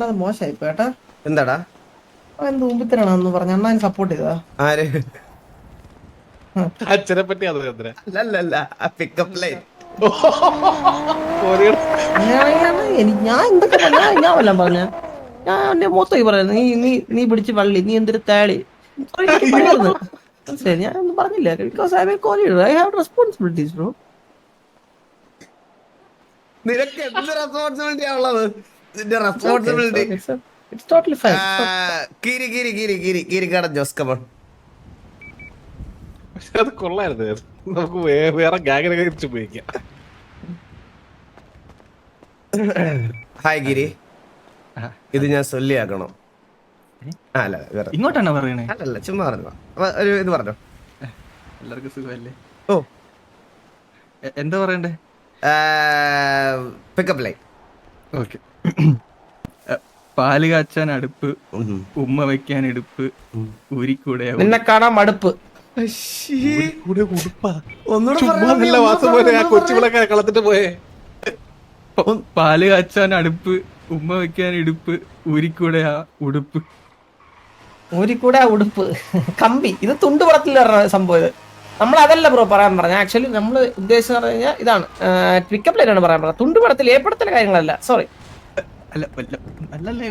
അത് മോശമായി കേട്ടാ. എന്താടാ അവൻ എന്ത് ഊമ്പിത്തരാണെന്ന് പറഞ്ഞ അണ്ണാൻ സപ്പോർട്ട് ചെയ്താ. ആര് അച്ഛനെ പറ്റി അത് ചന്ദ്ര അല്ലല്ല പിക്കപ്പ് ലൈൻ കോരിയുടെ അങ്ങനെയാണെങ്കിൽ ഞാൻ എന്തൊക്കെ ഞാൻ വല്ലതും പറഞ്ഞ ഞാൻ എന്റെ മൂത്തേക്ക് പറയുന്നത് നീ നീ നീ പിടിച്ച് വള്ളി നീ എന്തൊരു താളി എനിക്ക് പണിയായിരുന്നു. മനസ്സിലായി ഞാൻ ഒന്നും പറഞ്ഞില്ല because I call you I have responsibilities bro. നിനക്ക് എന്ത് റെസ്പോൺസിബിലിറ്റിയാ ഉള്ളത്? നിന്റെ responsibility it's totally fine. Keerikkadan Jose come on. പക്ഷെ അത് കൊള്ളായിരുന്നു. നമുക്ക് വേറെ ഗാഗിനെ കുറിച്ച് ഉപയോഗിക്കാം. ഹായ് ഗിരി, ഇത് ഞാൻ സൊല്ലിയാക്കണം. അല്ല വേറെ ഇങ്ങോട്ടാണോ പറയണേ? അല്ലല്ല ചുമ്മാ പറഞ്ഞു ഒരു ഇത് പറഞ്ഞോ. എല്ലാവർക്കും സുഖമല്ലേ? ഓ എന്താ പറയണ്ടേ? Pickup line. ഓക്കെ. പാല് കാച്ചാൻ അടുപ്പ്, ഉമ്മ വെക്കാൻ എടുപ്പ്, ഊരിക്കൂടെ നിന്നെ കാണാൻ മടുപ്പ്. കൂടെ ഉടുപ്പാ. ഒന്നുകൂടെ ചുമ്മാതല്ല വാസം പോലെ ആ കൊച്ചുവിളക്കെ കളത്തിട്ട് പോയേ. പാല് കാച്ചാൻ അടുപ്പ്, ഉമ്മ വെക്കാൻ ഇടുപ്പ്, ഊരിക്കൂടെ ആ ഉടുപ്പ്. ഊരിക്കൂടെ ആ ഉടുപ്പ് കമ്പി. ഇത് തുണ്ടുപടത്തിൽ സംഭവം. ഇത് നമ്മൾ അതല്ല ബ്രോ പറയാൻ പറഞ്ഞ. ആക്ച്വലി നമ്മൾ ഉദ്ദേശിച്ചത് പറഞ്ഞു കഴിഞ്ഞാൽ ഇതാണ് പിക്കപ്പ് ലൈനാണ് പറയാൻ പറഞ്ഞത്. തുണ്ടുപടത്തിൽ ഏർപ്പെടുത്തല കാര്യങ്ങളല്ല. സോറി. അല്ല അല്ലല്ലേ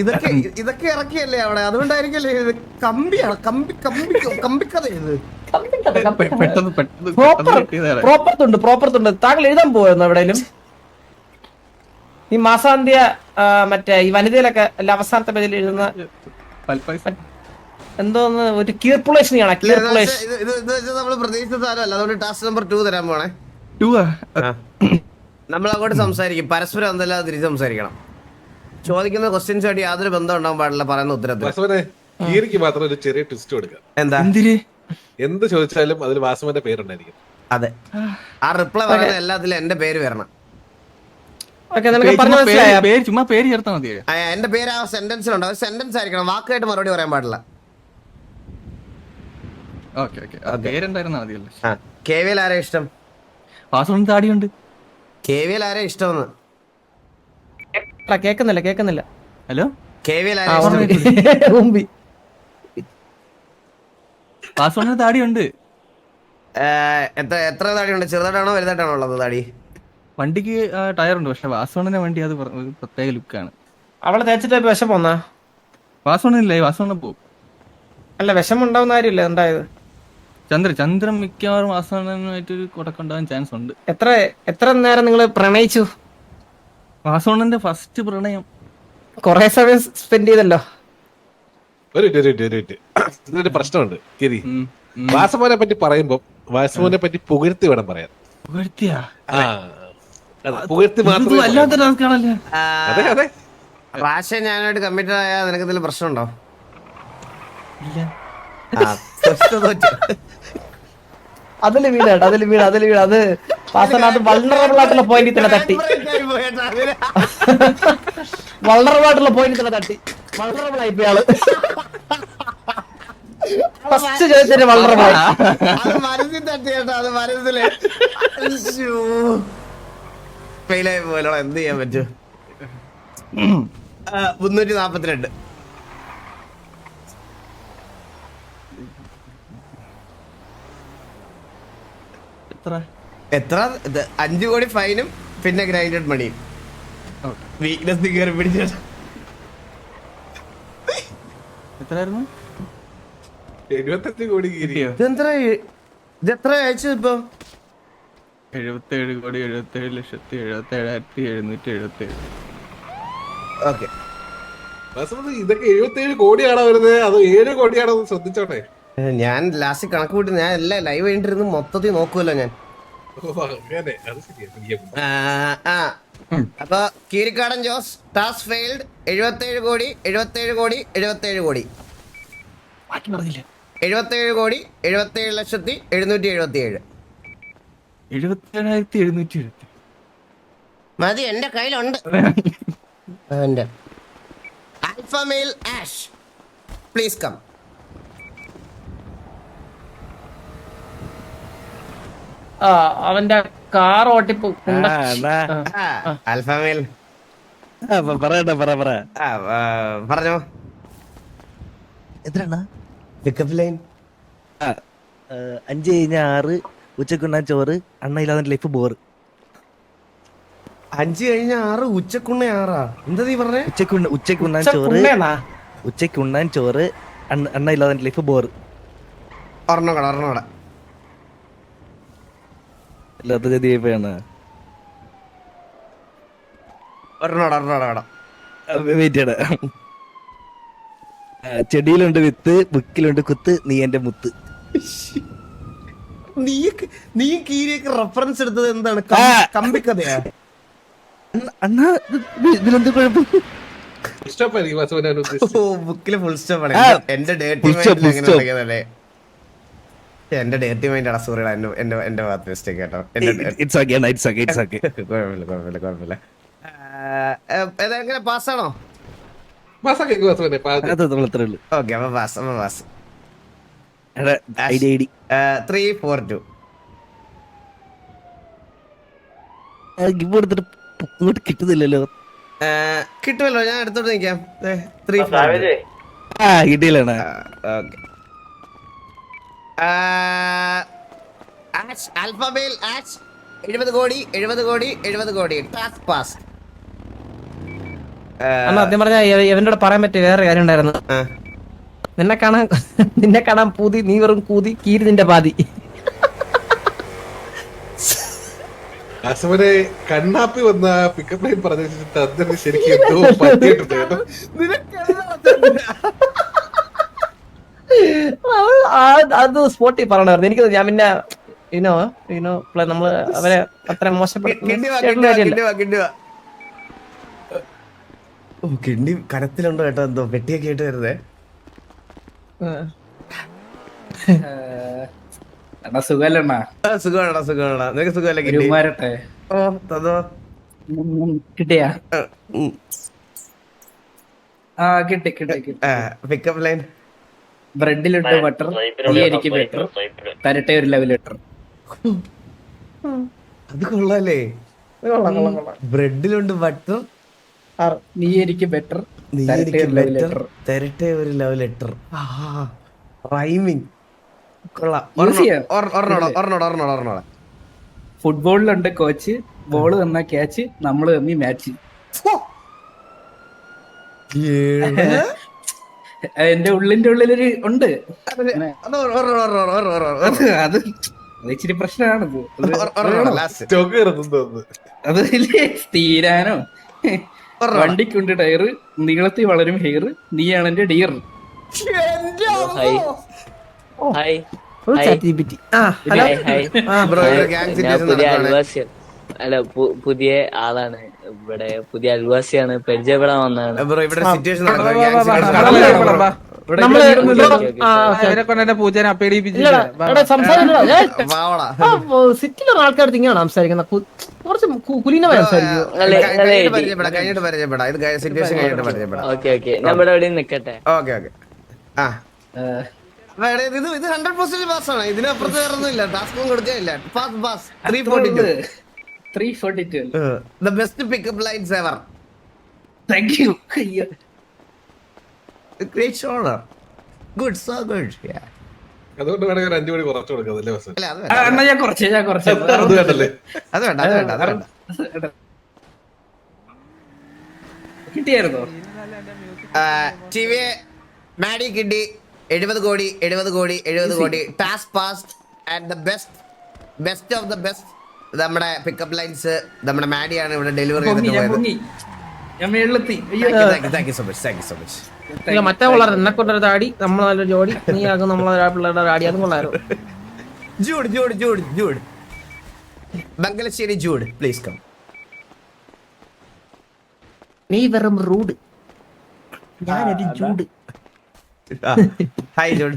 ഇതൊക്കെ ഇതൊക്കെ ഇറക്കിയല്ലേ അവിടെ, അതുകൊണ്ടായിരിക്കല്ലേ ഇത് കമ്പിയാണ്. കമ്പിക്കഥ ഇത്. പെട്ടെന്ന് പ്രോപ്പർ തുണ്ട്. താങ്കൾ എഴുതാൻ പോയിരുന്നു എവിടെയും ഈ മാസാന്ത്യ മറ്റേ ഈ വനിതയിലൊക്കെ അല്ല അവസാനത്തെ പേജിൽ എഴുതുന്ന എന്തോന്ന് ഒരു കീർപ്പുളേഷൻ ആണ്. കീർപ്പുളേഷൻ നമ്മൾ പ്രതീക്ഷിച്ച സാധനമല്ല. അതുകൊണ്ട് ടാസ്ക് നമ്പർ 2 തരാൻ പോണേ. നമ്മൾ അങ്ങോട്ട് സംസാരിക്കും, പരസ്പരം എന്തെല്ലാം തിരിച്ച് സംസാരിക്കണം. ചോദിക്കുന്ന ക്വസ്റ്റ്യൻസ് ആയിട്ട് യാതൊരു ബന്ധം ഉണ്ടാവാൻ പാടില്ല പറയുന്ന ഉത്തരത്തിൽ. വാസവനെ കീരിക്ക് മാത്രം ഒരു ചെറിയ ട്വിസ്റ്റ് കൊടുക്കാം. എന്താ എന്ത് ചോദിച്ചാലും അതിൽ വാസവന്റെ പേരുണ്ടായിരിക്കും. അതെ, ആ റിപ്ലൈ പറയുന്ന എല്ലാത്തിലും എന്റെ പേര് വരണം. ചുമ്മാ പേര് ചേർത്താ മതി. എന്റെ പേര് ആ സെന്റൻസിലുണ്ട്. അത് സെന്റൻസ് ആയിരിക്കണം, വാക്കായിട്ട് മറുപടി പറയാൻ പാടില്ല. പേരെന്തായിരുന്നാ മതിയല്ലോ. KVL ആരാ ഇഷ്ടം? പാസ്വേഡ് താടിയുണ്ട്. KVL ആരാ ഇഷ്ടമെന്ന് കേക്കുന്നില്ല. ഹലോ, KVL ആരാ ഇഷ്ടം? പാസ്വേഡിന് താടിയുണ്ട്. എത്ര താടിയുണ്ട്? ചെറുതായിട്ടാണോ വലുതായിട്ടാണോ ഉള്ളത് താടി? വണ്ടിക്ക് ടയറുണ്ട്, പക്ഷെ വാസവണ്ണന്റെ വണ്ടി അത് ഒരു പ്രത്യേക ലുക്കാണ്. അവളെ തേച്ചിട്ട് വിഷം പോന്നാ? വാസവണ്ണനില്ലേ, വാസവണ്ണ പോകും. അല്ല വിഷം ഉണ്ടാവുന്ന കാര്യമില്ല ഉണ്ടായത്. ചന്ദ്രൻ മിക്കവാറും വാസവണ്ണനുമായിട്ടൊരു കൊടക്കുണ്ടാകാൻ ചാൻസ് ഉണ്ട്. എത്ര നേരം നിങ്ങൾ പ്രണയിച്ചു? വാസവണ്ണന്റെ ഫസ്റ്റ് പ്രണയം കൊറേ സമയം സ്പെൻഡ് ചെയ്തല്ലോ. ഇതിനൊരു പ്രശ്നമുണ്ട് കിരി. വാസവനെ പറ്റി പറയുമ്പോ വാസവനെ പറ്റി പുകഴ്ത്തി വേണം പറയാൻ. പുകഴ്ത്തി മാത്രമേ. അതെ അതെ, പ്രാവശ്യം ഞാനായിട്ട് കമ്മിറ്റഡ് ആയാൽ നിനക്ക് എന്തെങ്കിലും പ്രശ്നമുണ്ടോ? അതില് വീട് അത് വാസനാഥ് വൾണറബിൾ ആയിട്ടുള്ള പോയിന്റിൽ തന്നെ തട്ടി. വൾണറബിൾ ആയിട്ടുള്ള പോയിന്റിൽ തന്നെ തട്ടി. വൾണറബിൾ ആയിപ്പോയി ആള്. ഫസ്റ്റ് ചോദിച്ചതിന് വൾണറബിൾ ആയി. മനസ്സിൽ തട്ടി കേട്ടോ, അത് മനസ്സില് ഫെയിലായി പോലോ. എന്ത് ചെയ്യാൻ പറ്റും? 342. എത്ര? 5 കോടി ഫൈനും പിന്നെ ഗ്രൈൻഡഡ് മണിയും. വീക്ക്നെസ് കയറി പിടിച്ച എത്രയായിരുന്നു? 75 കോടി കിരി. ഇതെത്ര അയച്ചു ഇപ്പൊ? 77,77,77,777. ഓക്കെ, വാസവന് ഇതൊക്കെ 77 കോടിയാണോ വരുന്നത്, അതോ 7 കോടിയാണോ ശ്രദ്ധിച്ചോട്ടെ. ഞാൻ ലാസ്റ്റ് കണക്ക് കൂട്ടി ഞാൻ എല്ലാം ലൈവ് കഴിഞ്ഞിട്ടിരുന്ന് മൊത്തത്തിൽ നോക്കുമല്ലോ ഞാൻ. അങ്ങനെ അത് ശരിയാ. അപ്പൊ കീരിക്കാടൻ ജോസ് ടാസ്ക് ഫെയിൽഡ്. 77 കോടി 77 കോടി 77 കോടി 77 കോടി 77,777,777. 77,777. മതി, എന്റെ കയ്യിലുണ്ട്. Alpha male Ash please come. അവന്റെ കാർ ഓട്ടിപ്പ് ആൽഫ മെയിൽ പറയട്ടെ പറ പറഞ്ഞോ. എത്രണ്ണ പിക്കപ്പ് ലൈൻ 5 കഴിഞ്ഞ 6 ഉച്ചക്കുണ്ണാൻ ചോറ് അണ്ണ ഇല്ലാതെ ലൈഫ് ബോറ് 5 കഴിഞ്ഞ 6 ഉച്ചക്കുണ്ണ 6 എന്താ നീ പറഞ്ഞേ? ഉച്ചക്കുണ്ണാൻ ചോറ് ഉച്ചക്കുണ്ണാൻ ചോറ് അണ്ണ ഇല്ലാതെ ലൈഫ് ബോറ് ഒരെണ്ണോടെ അല്ലാത്ത ഗതിയാണ്. ഒരെണ്ണോടെ വെയിറ്റ് ചെയ്യണ. ചെടിയിലുണ്ട് വിത്ത് ബുക്കിലുണ്ട് കുത്ത് നീ എന്റെ മുത്ത്. നീ കീരിയൊക്കെ റെഫറൻസ് എടുത്തത് എന്താണ്? കമ്പിക്കഥയാ? അണ്ണ ഇതിലെന്ത് കുഴപ്പം? ഇഷ്ടപ്പെടും വാസവനെ ഓ ബുക്കില് ഫുൾ സ്റ്റോപ്പ് ആണ്. എന്റെ ഡേർട്ടി full stop, മൈൻഡിൽ full എങ്ങനെ stop. തുടങ്ങിയതല്ലേ? എന്റെ ഡേർട്ടി മൈൻഡ് ആണ്. സോറിടാ, എന്റെ ഭാഗത്ത് മിസ്റ്റേക്ക് കേട്ടോ. It's okay, Anna, it's okay. കുഴപ്പമില്ല. എങ്ങനെ പാസ്സാണോ? മാസാക്കി വാസവനെ അത്രേ ഉള്ളൂ. ഓക്കെ, അപ്പൊ പാസ്. ഐഡി 3, 4, 2. ഗിവ് കൊടുത്തിട്ട് ഇങ്ങോട്ട് കിട്ടുന്നില്ലല്ലോ. കിട്ടുമല്ലോ, ഞാൻ എടുത്തോട്ട് നിൽക്കാം. 3, 4, 2. കിട്ടിയില്ലാണ്. ഓക്കെ. ആൽഫബേൽ ആഷ് 70 കോടി ടാസ്ക് പാസ്. ആദ്യം പറഞ്ഞ ഇവന്റെ പറയാൻ പറ്റിയ വേറെ കാര്യം ഉണ്ടായിരുന്നു. നിന്നെ കാണാൻ പൂതി, നീ വെറും കൂതി, കീരി നിന്റെ പാതി. വാസവനെ കണ്ണാപ്പി വന്ന പിക്കപ്പ് ലൈൻ പറഞ്ഞിട്ട് അതിന് ശരിക്കും എന്തോ പറ്റിയിട്ടുണ്ട് കേട്ടോ. അത് സ്പോട്ടിൽ പറയണമായിരുന്നു. എനിക്ക് ഞാൻ പിന്നെ നമ്മള് അവരെ അത്ര മോശപ്പെടുത്തുന്ന കിണ്ടി കരത്തിലുണ്ടോ കേട്ടോ? എന്തോ പെട്ടിയൊക്കെ ആയിട്ട് വരുന്നേ. സുഖല്ലണ്ണ. സുഖമാണോ? നിനക്ക് സുഖമല്ലേ കിണ്ടി? പെരുമാറട്ടെ. ഓ തന്നോ. കിട്ടിയാ? കിട്ടി. പിക്കപ്പ് ലൈൻ ബ്രെഡിലിട്ട് ബട്ടർ, നീ എനിക്ക് ബെറ്റർ, തരട്ടെ ഒരു ലെവൽ ലെറ്റർ. അത് കൊള്ളാല്ലേ? ബ്രെഡിലുണ്ട് ബട്ടർ, നീ എനിക്ക് ബെറ്റർ, നീ എനിക്ക് ബെറ്റർ, തരട്ടെ ഒരു ലവ് ലെറ്റർ. റൈമിങ് കൊള്ളാം. ഒരെണ്ണോടെ. ഫുട്ബോളിലുണ്ട് കോച്ച്, ബോള് തന്ന ക്യാച്ച്, നമ്മള് തമ്മി മാച്ച്. എന്റെ ഉള്ളിലൊരു ഉണ്ട്. അത് ഇച്ചിരി പ്രശ്നമാണത്. അത് തീരാനോ? വണ്ടിക്കുണ്ട് ടയറ്, നീളത്തിൽ വളരും ഹെയർ, നീയാണ് എന്റെ ഡിയർ. അല്ല പുതിയ ആളാണ് ഇവിടെ, പുതിയ അയൽവാസിയാണ്, പരിചയപ്പെടാൻ വന്നതാണ്. സിറ്റിയിലുള്ള ആൾക്കാർ ഇങ്ങനെയാണ് സംസാരിക്കുന്നത്. കുറച്ച് കുലീനമായി സംസാരിക്കും. ഓക്കെ നമ്മുടെ അവിടെ നിക്കട്ടെ. ഇത് 100% പാസ്സാണ്. ഇതിനപ്പുറത്ത് വേറെ ഒന്നുമില്ല. ടാസ്കും കൊടുക്കാനില്ല. Pass 342. The best pickup lines ever. Thank you. Great shoulder. Good, so good. Yeah. അതുകൊണ്ട് വേണമെങ്കിൽ 5 മണി കുറച്ചു കൊടുക്കാതല്ലേ വാസവൻ? അല്ല, അത് അണ്ണാ ഞാൻ കുറച്ച് അത് വേണ്ടല്ലേ? വേണ്ട. കിട്ടിയായിരുന്നോ? ടിവിയെ മാഡി കിട്ടി 70 കോടി task passed. And the best of the best നമ്മുടെ പിക്കപ്പ് ലൈൻസ് നമ്മുടെ മാഡിയാണ് ഇവിടെ ഡെലിവറി ചെയ്തിട്ട് പോയത്. Thank you so much. മറ്റേ കൊള്ളാറ് എന്നെ കൊണ്ടൊരു താടി, നമ്മൾ നല്ലൊരു ജോഡി, നീ ആകും നമ്മളെ പിള്ളേരുടെ താടി, അതും കൊള്ളായിരുന്നു. Jude Bangalassery Jude, please come. നീ വെറും റൂഡ്, ഞാനൊരു Jude. Hi Jude.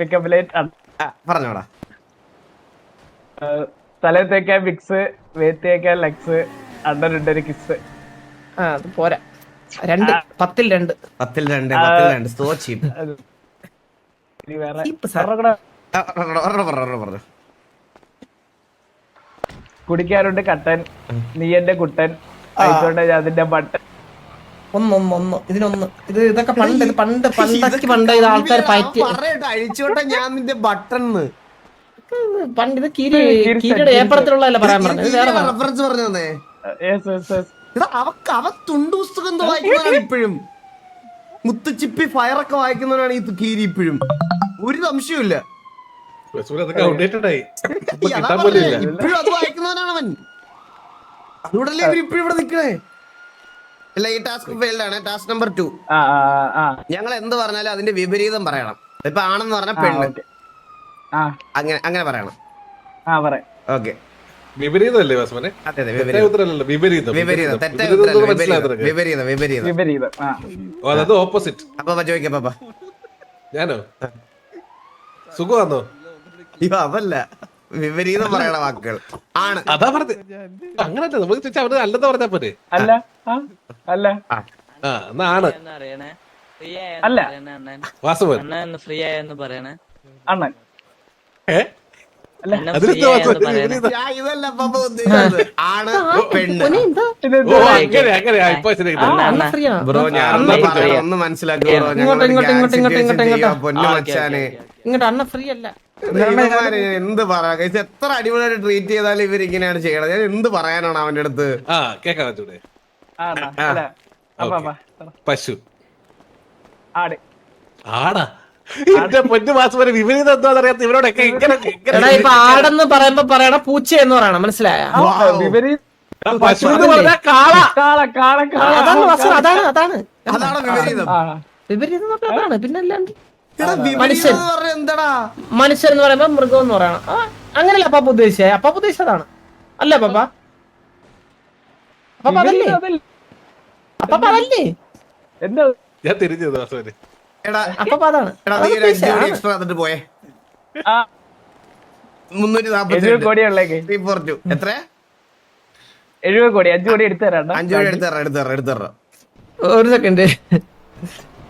Pickup line പറഞ്ഞോടാ. തലത്തേക്കാൻ മിക്സ്, വേത്തേക്കാൻ ലക്സ്, അണ്ടർ കിസ്. അത് പോരാ. 2 10 2 10 സോ ചീപ്പ്. കുടിക്കാറുണ്ട് കട്ടൻ, നീ എന്റെ കുട്ടൻ, ആയിക്കോട്ടെ ഞാൻ അതിന്റെ ബട്ടൺ ഒന്ന് ഇതിനൊന്ന് ഇതൊക്കെ പണ്ട് ഇത് ആൾക്കാർ പറ്റി പറയട്ടെ അഴിച്ചോട്ടെ ഞാൻ നിന്റെ ബട്ടൺ പണ്ട് ഇത് കീരിയുടെ ഏപ്പറത്തിലുള്ളതല്ല പറയാൻ പറഞ്ഞത് വേറെ പറഞ്ഞു. റെഫറൻസ് പറഞ്ഞു തന്നെ യെസ് യെസ് യെസ് അവ തുണ്ടുപുസ്തകം വായിക്കുന്നവരാണ് ഇപ്പോഴും. മുത്തുച്ചിപ്പി ഫയറൊക്കെ വായിക്കുന്നവരാണ് ഈ കീരി ഇപ്പോഴും. ഒരു സംശയമില്ല. വാസുവിന് അതൊക്കെ ഔട്ട്ഡേറ്റഡ് ആയി. ഇപ്പൊ അതാ കിട്ടാൻ പോലും പറഞ്ഞെ, ഇല്ല. ഇപ്പോഴും അത് വായിക്കുന്നവനാണ് അവൻ. അതുകൊണ്ടല്ലേ ഇവർ ഇപ്പോഴും ഇവിടെ നിൽക്കണേ. അല്ല ഈ ടാസ്ക് ഫെയിൽഡ് ആണ്. ടാസ്ക് നമ്പർ 2 ഞങ്ങൾ എന്ത് പറഞ്ഞാലും അതിന്റെ വിപരീതം പറയണം. ഇപ്പൊ ആണെന്ന് പറഞ്ഞ പെണ്ണ് അങ്ങനെ പറയണം. പറയാം ഓക്കെ വിപരീതമല്ലേ വാസുവിനെ? അതെ അതെ തെറ്റായ ഉത്തരമല്ലല്ലോ, വിപരീതം. വിപരീതം തെറ്റായ വിപരീതം ഉത്തരമല്ല, മനസ്സിലായോ നിനക്ക്? വിപരീതം വിപരീതം. വിപരീതം ഓ, അതായത് ഓപ്പോസിറ്റ്. അപ്പൊ ചോദിക്കാം പാപ്പ. ഞാനോ സുഖമാണോ? അയ്യോ അവല്ല, വിപരീതം പറയണ വാക്കുകൾ ആണ്. അതാ പറഞ്ഞത്. അങ്ങനല്ല, നമുക്ക് ചോദിച്ചാൽ അവന് അല്ലെന്ന് പറഞ്ഞാ പോരെ. അല്ല അല്ല ആ എന്നാ ആണ് അല്ല വാസുവൻ. ഫ്രീ ആയെന്ന് പറയണേ അണ്ണൻ ഏ അതിലെന്താ വാസുവൻ വിപരീതം? ഞാൻ ഇതല്ല പാപ്പ ഉദ്ദേശിച്ചത്. ആണ് പെണ്ണ്. ഓ അങ്ങനെ ഇപ്പൊ ശരി. ഫ്രീയാ ബ്രോ ഞാൻ ഒന്ന് മനസ്സിലാക്കി ബ്രോ. പൊന്നു മച്ചാനെ ഇങ്ങോട്ട് അണ്ണ ഫ്രീ അല്ല. ഇവന്മാര് എന്ത് പറയാ, എത്ര അടിപൊളിയായിട്ട് ട്രീറ്റ് ചെയ്താലും ഇവർ ഇങ്ങനെയാണ് ചെയ്യണത്. ഞാൻ എന്ത് പറയാനാണ് അവന്റെ അടുത്ത്. ആ കേക്കാൻ പറ്റൂടെ? പശു ആട് ആടാ. എന്റെ പൊന്നു വാസുവിന് വിപരീതം എന്താന്ന് അറിയാത്ത ഇവരോടൊക്കെ എടാ ഇപ്പൊ ആടെന്ന് പറയുമ്പോ പറയണ പൂച്ച എന്ന് പറയണം, മനസ്സിലായ? വിപരീത പശു എന്ന് പറഞ്ഞാൽ കാള. കാള കാള കാള അതാണ് വാസു, അതാണ് അതാണ് വിപരീതം. വിപരീതം എന്ന് പറഞ്ഞാൽ അതാണ്. പിന്നെ അല്ലാണ്ട് എടാ, വിപരീതം എന്ന് പറഞ്ഞാ എന്താടാ? മനുഷ്യൻ എന്ന് പറയുമ്പോ മൃഗം എന്ന് പറയണം. അങ്ങനെയല്ല അപ്പാപ്പ ഉദ്ദേശിച്ചേ. അപ്പാപ്പ ഉദ്ദേശിച്ചതാണ് അല്ലേ പാപ്പ? അപ്പാപ്പ അതല്ലേ? അപ്പാപ്പ അതല്ലേ? എന്താ ഞാൻ തിരിഞ്ഞത് വാസുവിന്. എടാ അപ്പാപ്പ അതാണ്. എടാ നീ ഒരു 5 കോടി എക്സ്ട്രാ തന്നിട്ട് പോയേ. 342 കോടി ഉള്ളേക്ക് 342 എത്ര? 70 കോടി 5 കോടി എടുത്തു തരാം 5 കോടി എടുത്തറ. ഒരു സെക്കൻഡ്.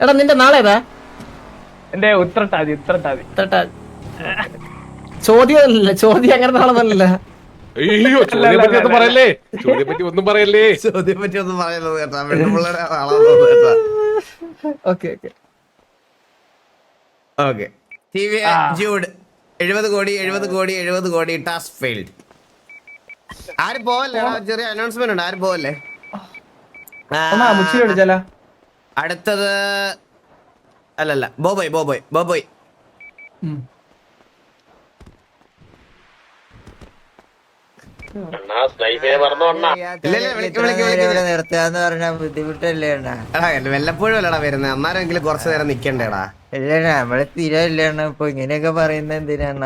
എടാ നിന്റെ നാളെ ഏതാ? എന്റെ ഉത്രട്ടാതി ചോദ്യം അങ്ങനെ നാളെന്നല്ല. അയ്യോ ചോദ്യം പറ്റി ഒന്നും പറയല്ലേ, ചോദ്യം പറ്റി ഒന്നും പറയല്ലേ. ചോദ്യം പറ്റി ഒന്നും പറയുന്നത് കേട്ടാ. പെണ്ണുപിള്ളയുടെ ആളാന്ന് കേട്ടാ. ഓക്കെ TV ജൂഡ് 70 കോടി ടാസ്ക് ഫെയിൽഡ്. ആരും പോവല്ലേ? ചെറിയ അനൗൺസ്മെന്റ് ഉണ്ട്, ആരും പോവല്ലേ? മുച്ചിരി വിളിച്ചാലോ? അടുത്തത് അല്ലല്ല ബോബോയ് നിർത്താന്ന് പറഞ്ഞാ ബുദ്ധിമുട്ടല്ലേ അണ്ണാ? വല്ലപ്പോഴും അല്ലടാ വരുന്നത്. അന്നാരെങ്കിലും കുറച്ചു നേരം നിക്കണ്ടേടാ. ഇല്ലണ്ണ നമ്മളെ സ്ഥിരല്ലേ അണ്ണ. ഇപ്പൊ ഇങ്ങനെയൊക്കെ പറയുന്നത് എന്തിനാണ്?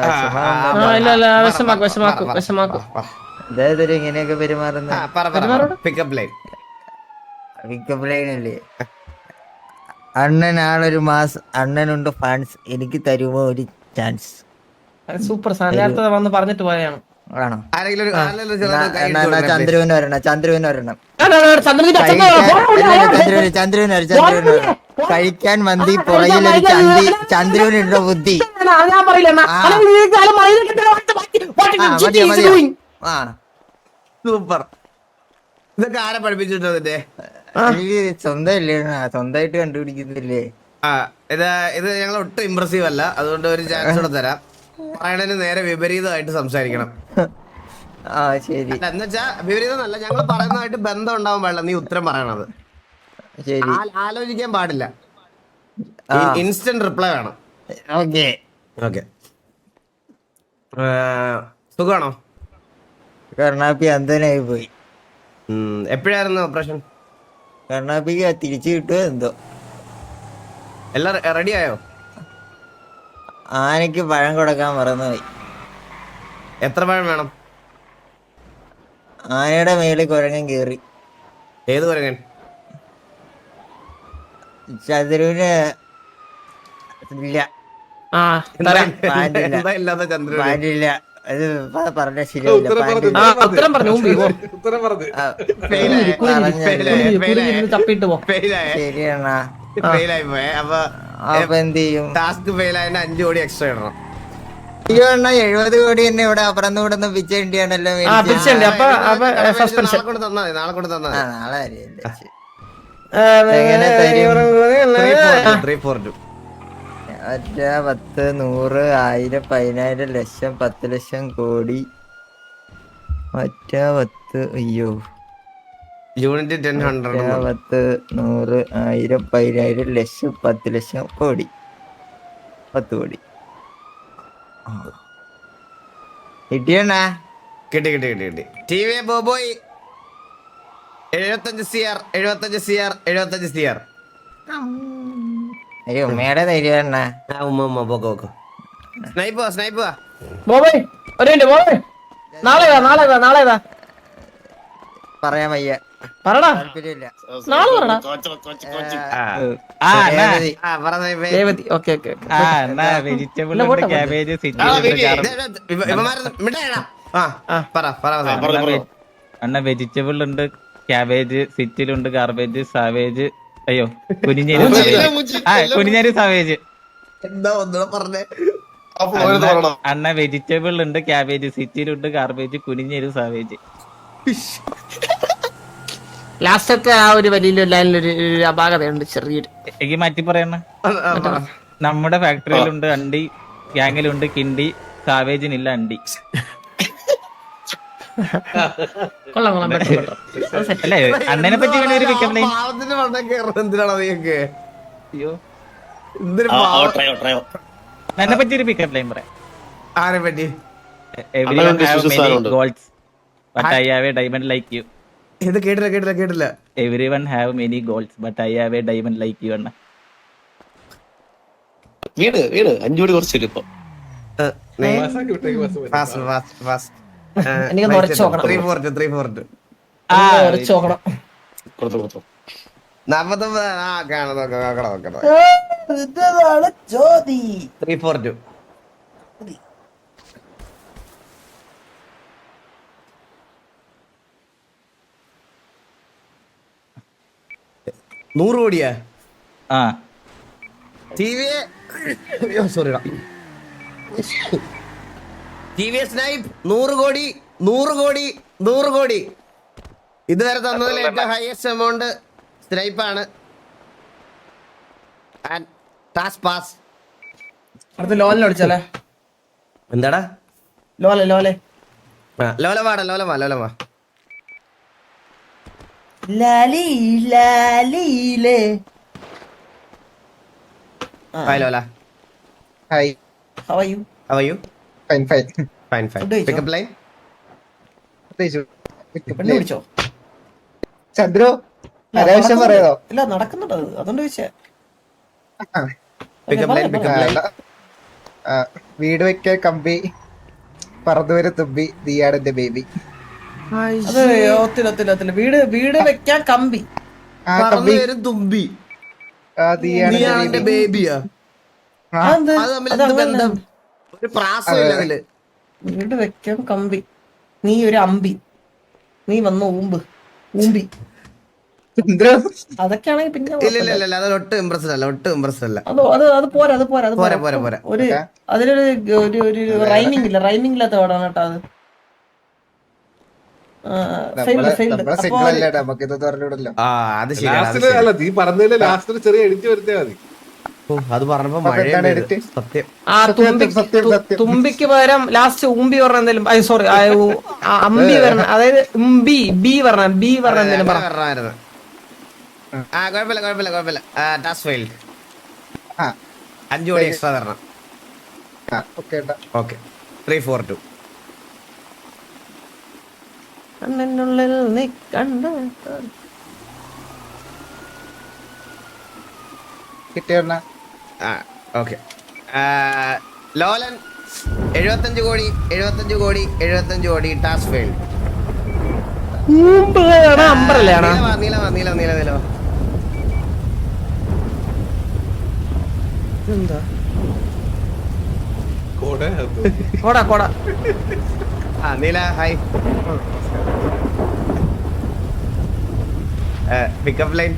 അതായത് ഇങ്ങനെയൊക്കെ പെരുമാറുന്നത് പിക്കപ്പ് ലൈൻ പിക്കപ്പ് ലൈനല്ലേ? അണ്ണൻ ആളൊരു മാസം, അണ്ണനുണ്ട് ഫാൻസ്, എനിക്ക് തരുമോ ഒരു ചാൻസ്? സൂപ്പർ സാർ, നേരത്തെ വന്ന് പറഞ്ഞിട്ട് പോയാണ്. ആണോ? ആരെങ്കിലും ചന്ദ്രന് വരണം കഴിക്കാൻ മന്തി പുറകിലൊരു ചന്ദ്രനുണ്ടോ ബുദ്ധി? സൂപ്പർ. ഇതൊക്കെ ആരെ പഠിപ്പിച്ചിട്ടതിന്റെ? സ്വന്തമല്ലേ, സ്വന്തമായിട്ട് കണ്ടുപിടിക്കുന്നില്ലേ? ഇത് ഞങ്ങൾ ഒട്ടും ഇംപ്രസീവ് അല്ല, അതുകൊണ്ട് ഒരു ചാൻസ് കൂടെ തരാം. പറയണതിന് നേരെ വിപരീതമായിട്ട് സംസാരിക്കണം. ശരി. എന്നുവെച്ചാ വിപരീതം അല്ല, ഞങ്ങൾ പറയുന്നതായിട്ട് ബന്ധം ഉണ്ടാവാൻ പാടില്ല. നീ ഉത്തരം പറയണത് ശരി. ആലോചിക്കാൻ പാടില്ല. ഇൻസ്റ്റന്റ് റിപ്ലൈ വേണം. ഓക്കെ. സുഖമാണോ? കർണാപ്പി അന്ധനായി പോയി. എപ്പോഴായിരുന്നു ഓപ്പറേഷൻ? കർണാപ്പിക്ക് തിരിച്ചു കിട്ടുമോ എന്തോ. എല്ലാം റെഡി ആയോ? ആനയ്ക്ക് പഴം കൊടുക്കാൻ മറന്നുപോയി. എത്ര പഴം വേണം? ആനയുടെ മേളിൽ കുരങ്ങൻ കേറി. ഏത് കുരങ്ങൻ? ചന്ദ്രന് ഇല്ല, പാൻറില്ല. അത് പറഞ്ഞ ശരിയല്ല. ശരിയാണ. അപ്പൊ എന്ത് ചെയ്യും? ടാസ്ക് ഫെയിൽ ആയതിന്റെ 5 കോടി എക്സ്ട്രാ ഇടണം. അയ്യോ അണ്ണ 70 കോടി തന്നെ ഇവിടെ അപ്പുറം കൂടെ ഒന്ന് പിച്ചേണ്ടിയാണല്ലോ ആ പിടിച്ചുണ്ട് അപ്പൊ സസ്പെൻഷൻ നാളെ കൊണ്ട് തന്നാ മതി, നാളെ കൊണ്ട് തന്നാ ആ മതി. നാളെ അറിയില്ല. എങ്ങനെ തരും? 342. ഒറ്റ 10 100 1000 10000 ലക്ഷം 10 ലക്ഷം കോടി ഒറ്റ 10 അയ്യോ യൂണിറ്റ് 10 ഒറ്റ 10 100 1000 10000 ലക്ഷം 10 ലക്ഷം കോടി 10 കോടി കിട്ടിയണ്ണ. കിട്ടി കിട്ടി കിട്ടി കിട്ടി. ടി വി ബോബോയ് 75 CR 75 CR 75 CR. അയ്യോ ഉമ്മയുടെ തരുവണ്ണ. ഉമ്മ പോക്കോ സ്നൈപ്പ് സ്നൈപ്പ്. ബോബോയ് ഒരു മിനിറ്റ് ബോബോയ് നാളെ പറയാൻ വയ്യ, പറടാ താല്പര്യമില്ല. നാളെ പറടാ പറ സ്നൈപ്പേ. രേവതി ഓക്കെ ഓക്കെ വെജിറ്റബിൾ ഇല്ല, പോട്ടെ, ക്യാബേജ് അണ്ണ വെജിറ്റബിൾ ഉണ്ട്, ക്യാബേജ്, സിറ്റിലുണ്ട്, ഗാർബേജ്, സാവേജ്, അയ്യോ കുനിഞ്ഞേരി കുനിഞ്ഞേരി സാവേജ്. എന്താ ഒന്നുകൂടെ പറഞ്ഞേ? അണ്ണ വെജിറ്റബിൾ ഉണ്ട്, ക്യാബേജ്, സിറ്റിലുണ്ട്, ഗാർബേജ്, കുനിഞ്ഞേരി സാവേജ്. ലാസ്റ്റത്തെ ആ ഒരു വലിയ ലൈനിലൊരു അപാകതയുണ്ട് ചെറിയൊരു. എനിക്ക് മാറ്റി പറയണ, നമ്മുടെ ഫാക്ടറിയിലുണ്ട് അണ്ടി, ഗ്യാങ്ങിലുണ്ട് കിണ്ടി, സാവേജിനില്ല അണ്ടി. കൊള്ളാം better. അത് set. അല്ലേ അണ്ണനെ പറ്റി വേണ്ട ഒരു പിക്കപ്പ് ലൈൻ. പാവത്തിന്റെ മണ്ടേ കയറുന്നത് എന്തിനാണോ നീക്ക്? അയ്യോ എന്തിനു എന്നെ പറ്റി ഒരു പിക്കപ്പ് ലൈൻ പറയാം. ആരെ പറ്റി? Everyone have many goals, but I have a diamond like you. ഇത് കേട്ടില്ല. Everyone have many goals, but I have a diamond like you. അണ്ണ വീട് 5 കോടി കുറച്ചില്ല ഇപ്പൊ. എനിക്കൊന്ന് ഉരച്ച് നോക്കണം. 342. ഉരച്ച് നോക്കണം. കൊടുത്തു 49. കാണാം നോക്കണം. 342. നൂറ് കോടിയാ? ആ സ്നൈപ്പ് 100 കോടി ഇതുവരെ തന്നതിൽ ഏറ്റവും ഹയസ്റ്റ് എമൗണ്ട് സ്നൈപ്പാണ്. അടുത്ത ലോലിനെ അടിച്ചാലേ. എന്താടാ ലോലെ ലോലവാ ലാലി ലാലിലേ. ഹായ് ലോല. Hi. How are you? How are you? Fine Fine. Food കഴിച്ചോ? Pick up line. പെണ്ണ് പിടിച്ചോ? ചന്ദ്രു ഇല്ല, അനാവശ്യം നടക്കുന്നുണ്ട്. പറയോ? ഇല്ല നടക്കുന്നുണ്ട് അത്. അതുകൊണ്ട് ചോദിച്ചേ. Pick up line. വീട് വെക്കാൻ കമ്പി പറന്നുവരെ തുമ്പി നീയാണ് എന്റെ ബേബി. അത് ഒത്തിരി വീട് വെക്കാൻ കമ്പി. പറന്നു വരും തുമ്പി. നീയാണ് എന്റെ ബേബിയാ? അതെന്ത്? അത് തമ്മിൽ അത് എന്ത് അങ്ങനെ. ബന്ധം? ഒരു പ്രാസമില്ല അതില്. വീട് വെക്കാൻ കമ്പി. നീ ഒരു അമ്പി. നീ വന്ന ഊമ്പി. ചന്ദ്രു അതൊക്കെയാണെങ്കിൽ പിന്നെ ഇല്ല അത് ഒട്ടും ഇമ്പ്രസ്ഡ് അല്ല. അത് പോരാ. പോരാ. ഒരു അതിലൊരു റൈമിംഗ് ഇല്ലാത്ത വേർഡാണ് കേട്ടോ അത്. നമ്മളെ സിംഗിൾ അല്ലേ, നമുക്കിത് പറഞ്ഞിടല്ലോ. അത് ശരിയാണ്. ലാസ്റ്റില് അല്ല നീ പറഞ്ഞതില് ലാസ്റ്റില് ചെറിയ എഡിറ്റ് വരുത്തിയാ മതി. അത് പറഞ്ഞപ്പോ അപ്പൊ മഴ എന്താണ് edit? സത്യം. സത്യം. തുമ്പിക്ക് പകരം ലാസ്റ്റ് ഊമ്പി പറഞ്ഞ എന്തെങ്കിലും സോറി അമ്പി പറഞ്ഞ, അതായത് ബി പറഞ്ഞ എന്തെങ്കിലും പറ. പറഞ്ഞായിരുന്നു. കുഴപ്പമില്ല. Task failed. ആ 5 കോടി എക്സ്ട്രാ തരണം. ഓക്കെ 342. കണ്ണിനുള്ളിൽ നീ കണ്ട കിട്ടിയ ഓക്കെ. ലോലൻ 75 കോടി ടാസ്ക് ഫെയിൽഡ്. അമ്പറല്ലേ നീല എന്താ കോടെ കോട നീല ഹായ്. Pickup line.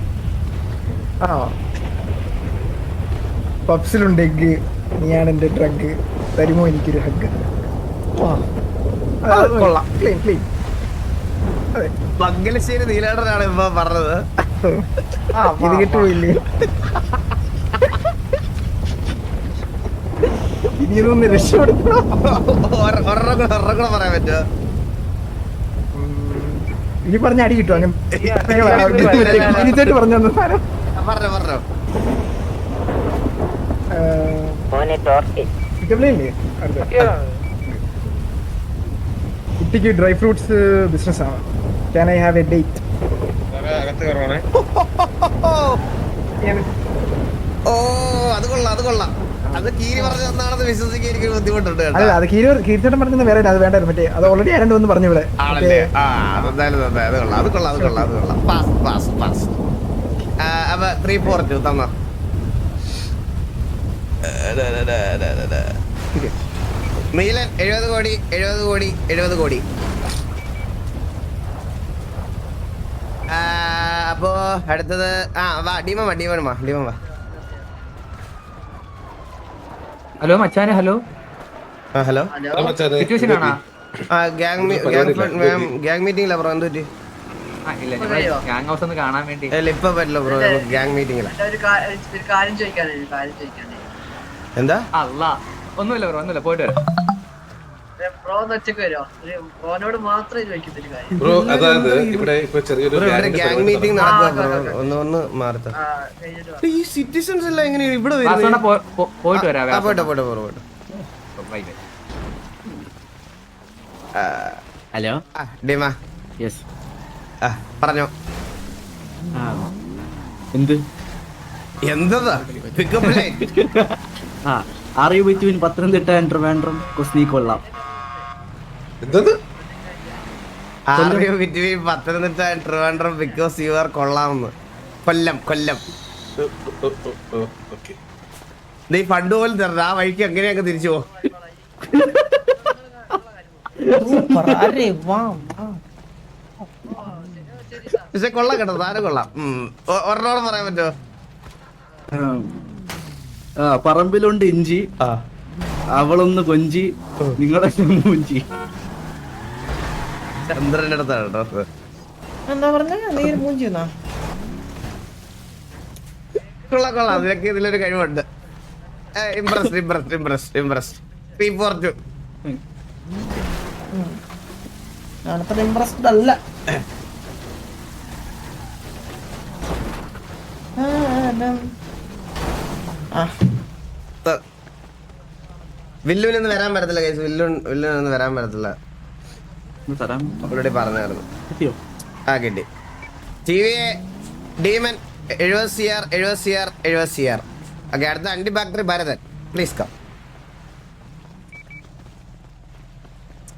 പബ്സിലുണ്ടെങ്കിൽ നീയാണ് എന്റെ ഡ്രഗ്. തരുമോ എനിക്കൊരു ഹഗ്? കൊള്ളാം, ക്ലീൻ ക്ലീൻ. അതെ, മംഗലശ്ശേരി നീലേടനാണ് ഇപ്പൊ പറഞ്ഞത്. ഇത് കിട്ടുപോയില്ലേ? ഇനിയൊന്ന് രക്ഷപ്പെടുത്തണം. ഒരെണ്ണം കൂടെ പറയാൻ പറ്റുമോ? ഇനി പറഞ്ഞ അടി കിട്ടും. അങ്ങനെ പറഞ്ഞു തന്ന സാധനം പറഞ്ഞോ. കുട്ടിക്ക് ഡ്രൈ ഫ്രൂട്ട്സ് ബിസിനസ് ആണ്. Can I have a date? ഓ അത് കൊള്ളാം. അത് കീരി പറഞ്ഞു തന്നാണെന്ന് വിശ്വസിക്കാൻ എനിക്ക് ബുദ്ധിമുട്ടുണ്ട് കേട്ടോ. അല്ല, അത് കീർത്തിട്ടം പറഞ്ഞത് വേറെ, അത് വേണ്ടായിരുന്നു. മറ്റേ അത് ഓൾറെഡി ആരണ്ട് വന്ന് പറഞ്ഞു ഇവിടെ. ആണല്ലേ? അത് കൊള്ളാം. പാസ്. അപ്പൊ 3-4-2 തന്നോ. നീലൻ 70 കോടി. അപ്പോ അടുത്തത് ഡീമൻ വാ. ഹലോ മച്ചാനെ, ഹലോ. ഹലോ. സിറ്റുവേഷൻ ആണോ? ഗ്യാങ് മീറ്റിംഗിലാ ബ്രോ. എന്ത് പറ്റി? ഗ്യാങ് ഹൗസ് ഒന്ന് കാണാൻ വേണ്ടി. ഇപ്പൊ പറ്റില്ല ബ്രോ, ഗ്യാങ് മീറ്റിംഗിലാ. എന്താ? അല്ല, ഒന്നുമില്ല ബ്രോ, ഒന്നുമില്ല, പോയിട്ട് വരാം. ബ്രോ അതായത് ഇവിടെ ഇപ്പൊ ചെറിയൊരു ഗ്യാങ് മീറ്റിംഗ് നടക്കുക ബ്രോ. ഒന്ന് മാറത്ത. ഈ സിറ്റിസൺസ് എല്ലാം എങ്ങനെയാണ് ഇവിടെ വരുന്നത്? പോയിട്ട് വരാം. പോട്ടെ. ഹലോ ഡിമ. യെസ്, പറഞ്ഞോ. എന്താ പിക്കപ്പ് ലൈൻ? അറിയൂ ബിറ്റ്വീൻ പത്തനംതിട്ട ആൻഡ് ട്രിവാൻഡ്രം കുസ്നി കൊള്ളാം. Between Pathanamthitta and Trivandrum because you are കൊള്ളാമെന്ന്. കൊല്ലം. നീ ഫണ്ട് പോലും തരണം, ആ വഴിക്ക് എങ്ങനെയൊക്കെ തിരിച്ചു പോകും. പക്ഷെ കൊള്ളാം കേട്ടോ, സാധനം കൊള്ളാം. ഒരെണ്ണോടെ പറയാൻ പറ്റുമോ? പറമ്പിലുണ്ട് ഇഞ്ചി, അവളൊന്ന് കൊഞ്ചി, നിങ്ങളെ മൂഞ്ചി. ചന്ദ്രന്റെ അടുത്താണ് കേട്ടോ. എന്താ പറഞ്ഞ നീ മൂഞ്ചി കൊള്ളാം. അതിലൊക്കെ ഇതിലൊരു കഴിവുണ്ട്. ഇംപ്രസ്ഡ്. 3-4-2. ഞാനത്ര ഇംപ്രസ്ഡ് അല്ല. വില്ലുവിനൊന്നും വരാൻ പറ്റത്തില്ല ഗൈസ്. വില്ലുവിനൊന്നും വരാൻ പറ്റത്തില്ല. ഓൾറെഡി പറഞ്ഞായിരുന്നു. കിട്ടി. ടിവിയെ ഡീമൻ 70 CR. ഓക്കെ, അടുത്ത അണ്ടി ബാക്ടറി ഭരതൻ, പ്ലീസ് കം.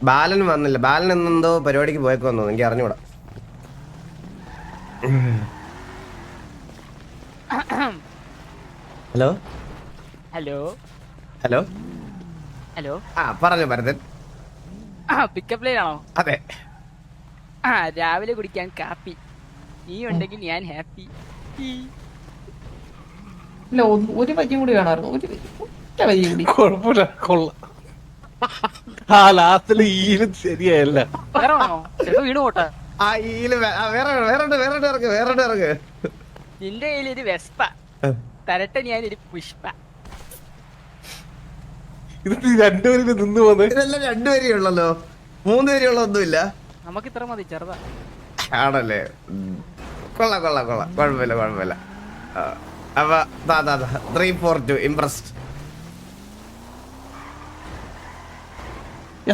ബാലൻ വന്നില്ല. ബാലൻ എന്നെന്തോ പരിപാടിക്ക് പോയേക്കോന്ന് തോന്നുന്നു, എനിക്ക് അറിഞ്ഞൂടാ. ഹലോ. പറഞ്ഞു ഭരതൻ. പിക്കപ്പ് ലൈൻ ആണോ? അതെ. രാവിലെ കുടിക്കാൻ കാപ്പി നീ ഉണ്ടെങ്കിൽ ഞാൻ ഹാപ്പി. ഇല്ല, ഒരു വരിയും കൂടി വേണമായിരുന്നു. ഒറ്റ വരിയും കൂടി. കുഴപ്പമില്ല, കൊള്ളാം. ആ ലാസ്റ്റില് ഈലും ശരിയായല്ല. വീണ് പോട്ടെ. ആ ഈല് വേറെ ഇറങ്ങ്. നിന്റെ കയ്യിലൊരു വെസ്പ തരട്ടെ, ഞാനൊരു പുഷ്പ. ഇത് രണ്ടുപേരും നിന്ന് പോന്നെ. ഇതെല്ലാം 2 വരിയുള്ളല്ലോ, 3 വരിയുള്ള ഒന്നുമില്ല. നമുക്ക് ഇത്ര മതി, ചെറുതാ. ആണല്ലേ? കൊള്ളാം. കുഴപ്പമില്ല. അപ്പൊ 3-4-2 ഇംപ്രസ്ഡ്.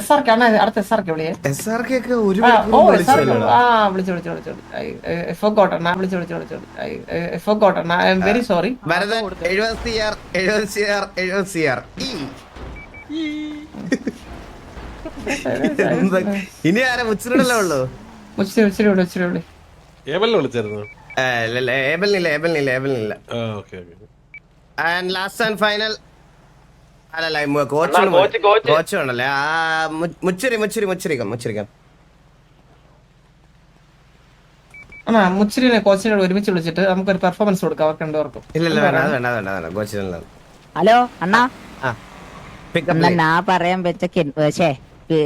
SRK ആണ് അടുത്ത. SRK വിളിയേ. SRK ഒക്കെ ഒരു വിളിച്ചു. I am very sorry. Bharathan 70 CR. ഇനി ആരാ? മുച്ചിലല്ലേ ഉള്ളൂ. മുച്ചിരി. ഏബലിനെ വിളിച്ചായിരുന്നു. ഏബലിനില്ല. ആൻഡ് ലാസ്റ്റ് ആൻഡ് ഫൈനൽ അല്ലല്ല, കോച്ച് ഉണ്ടല്ലേ. മുച്ചിരിക്കാം. മുച്ചിരിനെ കോച്ചിനോട് ഒരുമിച്ച് വിളിച്ചിട്ട് നമുക്കൊരു പെർഫോമൻസ് കൊടുക്കാം അവർക്ക് രണ്ടുപേർക്കും. ഇല്ല വേണ്ട കോച്ചിനല്ല. ഹലോ അണ്ണാ, പിക്കപ്പ് എന്നാ ഞാൻ പറയാൻ പറ്റ